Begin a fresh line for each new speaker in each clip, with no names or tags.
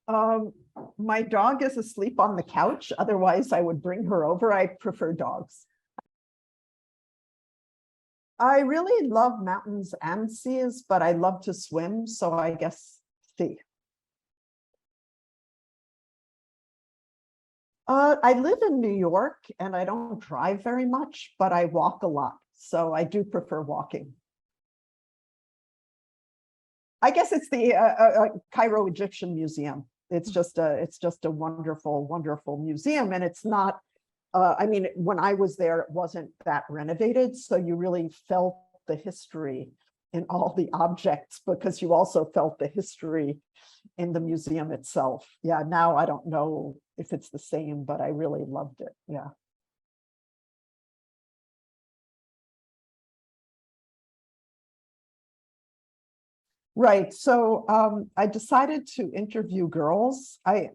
Um, my dog is asleep on the couch. Otherwise, I would bring her over. I prefer dogs. I really love mountains and seas, but I love to swim, so I guess sea. I live in New York and I don't drive very much, but I walk a lot. So I do prefer walking. I guess it's the Cairo Egyptian Museum. It's just a wonderful, wonderful museum. And it's not, I mean, when I was there, it wasn't that renovated. So you really felt the history in all the objects because you also felt the history in the museum itself. Yeah, now I don't know if it's the same, but I really loved it. Yeah. Right. So I decided to interview girls. I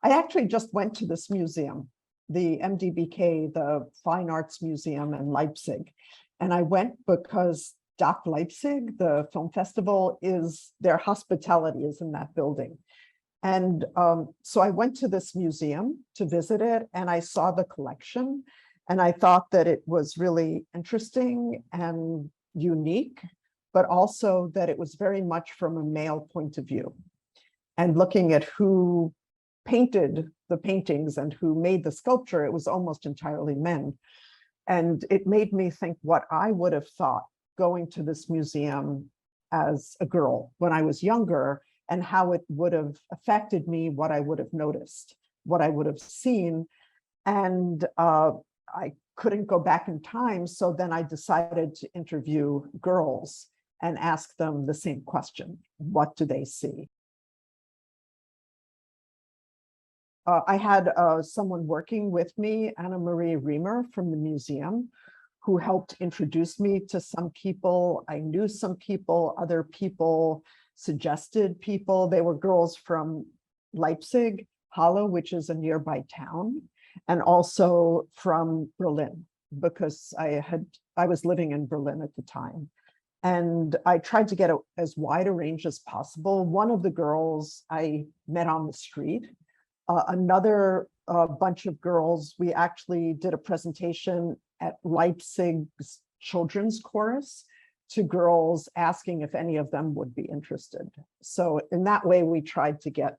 actually just went to this museum, the MDBK, the Fine Arts Museum in Leipzig. And I went because DAC Leipzig, the film festival, is their hospitality is in that building. And so I went to this museum to visit it and I saw the collection and I thought that it was really interesting and unique, but also that it was very much from a male point of view. And looking at who painted the paintings and who made the sculpture, it was almost entirely men. And it made me think what I would have thought going to this museum as a girl when I was younger and how it would have affected me, what I would have noticed, what I would have seen. And I couldn't go back in time. So then I decided to interview girls and ask them the same question. What do they see? I had someone working with me, Anna Marie Riemer from the museum, who helped introduce me to some people. I knew some people, other people suggested people. They were girls from Leipzig, Halle, which is a nearby town, and also from Berlin, because I was living in Berlin at the time. And I tried to get as wide a range as possible. One of the girls I met on the street. Another bunch of girls, we actually did a presentation at Leipzig's children's chorus to girls asking if any of them would be interested. So in that way, we tried to get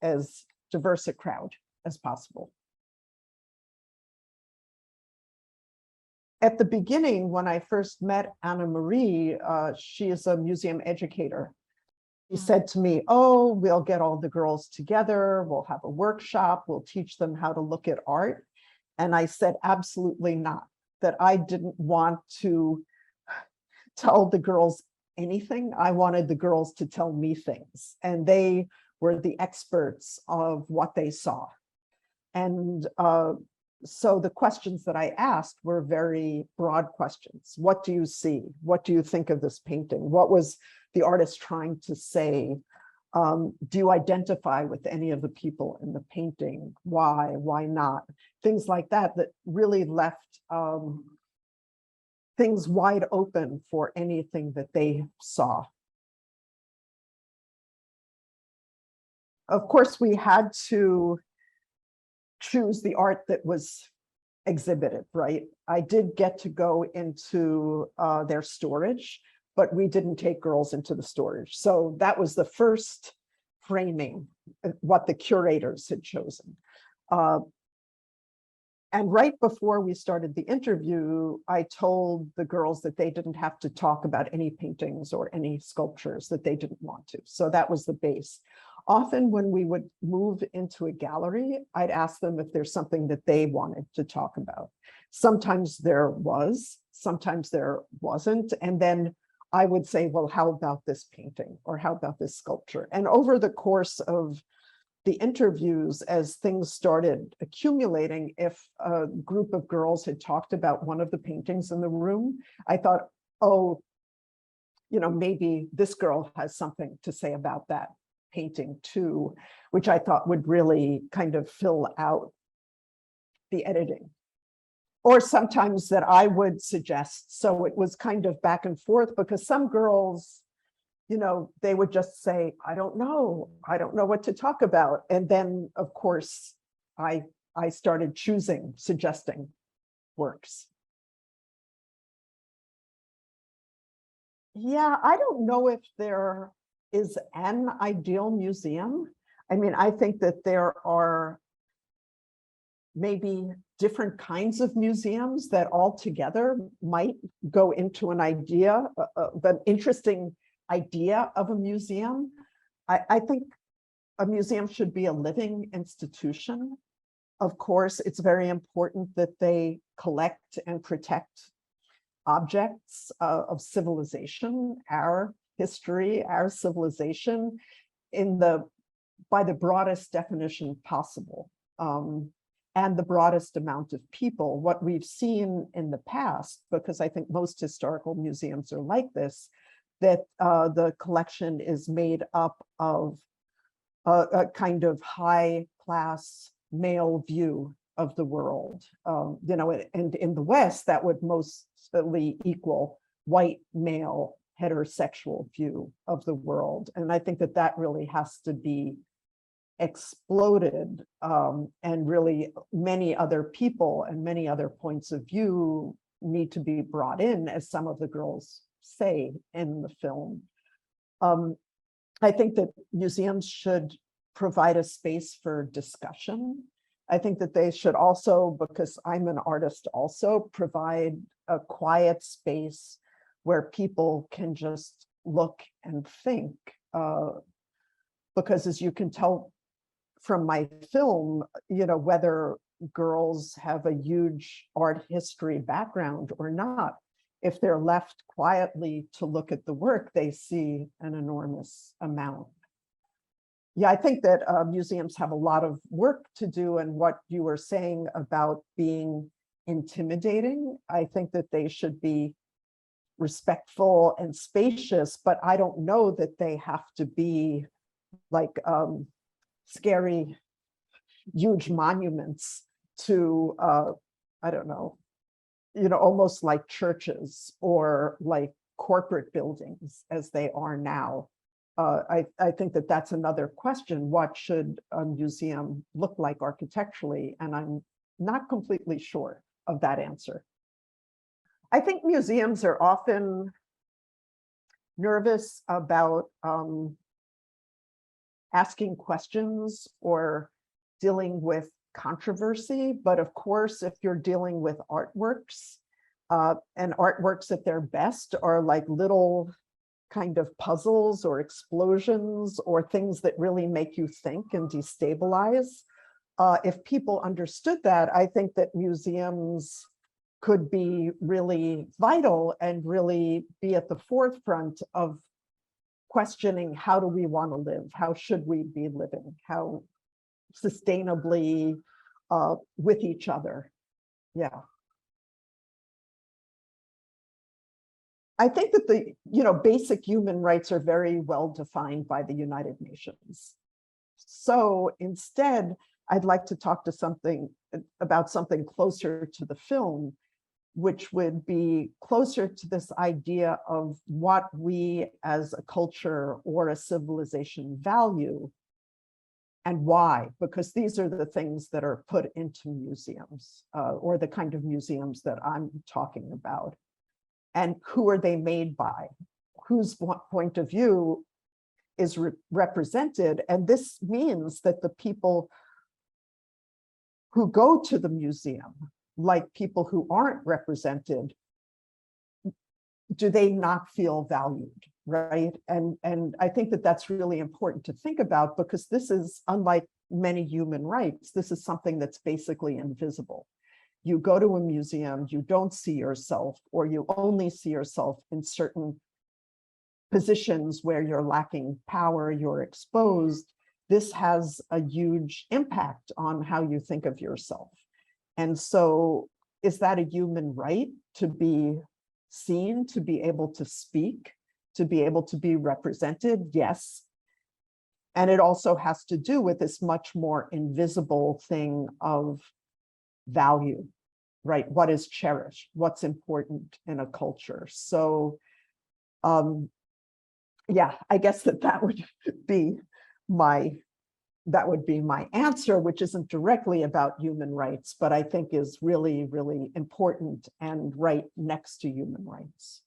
as diverse a crowd as possible. At the beginning, when I first met Anna Marie, she is a museum educator. She said to me, oh, we'll get all the girls together, we'll have a workshop, we'll teach them how to look at art. And I said, absolutely not, that I didn't want to tell the girls anything. I wanted the girls to tell me things. And they were the experts of what they saw. And so the questions that I asked were very broad questions. What do you see? What do you think of this painting? What was the artist trying to say? Do you identify with any of the people in the painting? Why not? Things like that, that really left things wide open for anything that they saw. Of course, we had to choose the art that was exhibited, right? I did get to go into their storage, but we didn't take girls into the storage. So that was the first framing, what the curators had chosen. And right before we started the interview, I told the girls that they didn't have to talk about any paintings or any sculptures, that they didn't want to. So that was the base. Often when we would move into a gallery, I'd ask them if there's something that they wanted to talk about. Sometimes there was, sometimes there wasn't. And then I would say, well, how about this painting? Or how about this sculpture? And over the course of the interviews, as things started accumulating, if a group of girls had talked about one of the paintings in the room, I thought, oh, you know, maybe this girl has something to say about that painting too, which I thought would really kind of fill out the editing. Or sometimes that I would suggest. So it was kind of back and forth, because some girls they would just say, I don't know what to talk about. And then, of course, I started suggesting works. Yeah, I don't know if there is an ideal museum. I mean, I think that there are maybe different kinds of museums that all together might go into an interesting idea of a museum. I think a museum should be a living institution. Of course, it's very important that they collect and protect objects of civilization, our history, our civilization, by the broadest definition possible, and the broadest amount of people. What we've seen in the past, because I think most historical museums are like this, that the collection is made up of a kind of high-class male view of the world. And in the West, that would mostly equal white male heterosexual view of the world. And I think that that really has to be exploded, and really many other people and many other points of view need to be brought in, as some of the girls say in the film. I think that museums should provide a space for discussion. I think that they should also, because I'm an artist also, provide a quiet space where people can just look and think. Because as you can tell from my film, whether girls have a huge art history background or not, if they're left quietly to look at the work, they see an enormous amount. Yeah, I think that museums have a lot of work to do, and what you were saying about being intimidating, I think that they should be respectful and spacious, but I don't know that they have to be like scary, huge monuments to, I don't know, almost like churches or like corporate buildings as they are now. I think that that's another question. What should a museum look like architecturally? And I'm not completely sure of that answer. I think museums are often nervous about asking questions or dealing with controversy. But of course, if you're dealing with artworks, and artworks at their best are like little kind of puzzles or explosions or things that really make you think and destabilize. If people understood that, I think that museums could be really vital and really be at the forefront of questioning, how do we want to live? How should we be living? How sustainably with each other? Yeah. I think that the basic human rights are very well defined by the United Nations. So instead, I'd like to talk about something closer to the film, which would be closer to this idea of what we as a culture or a civilization value and why, because these are the things that are put into museums, or the kind of museums that I'm talking about. And who are they made by? Whose point of view is represented? And this means that the people who go to the museum, like people who aren't represented, do they not feel valued, right? And I think that that's really important to think about, because this is, unlike many human rights, this is something that's basically invisible. You go to a museum, you don't see yourself, or you only see yourself in certain positions where you're lacking power, you're exposed. This has a huge impact on how you think of yourself. And so, is that a human right to be seen, to be able to speak, to be able to be represented? Yes. And it also has to do with this much more invisible thing of value, right? What is cherished? What's important in a culture? So yeah, I guess that would be my answer, which isn't directly about human rights, but I think is really, really important and right next to human rights.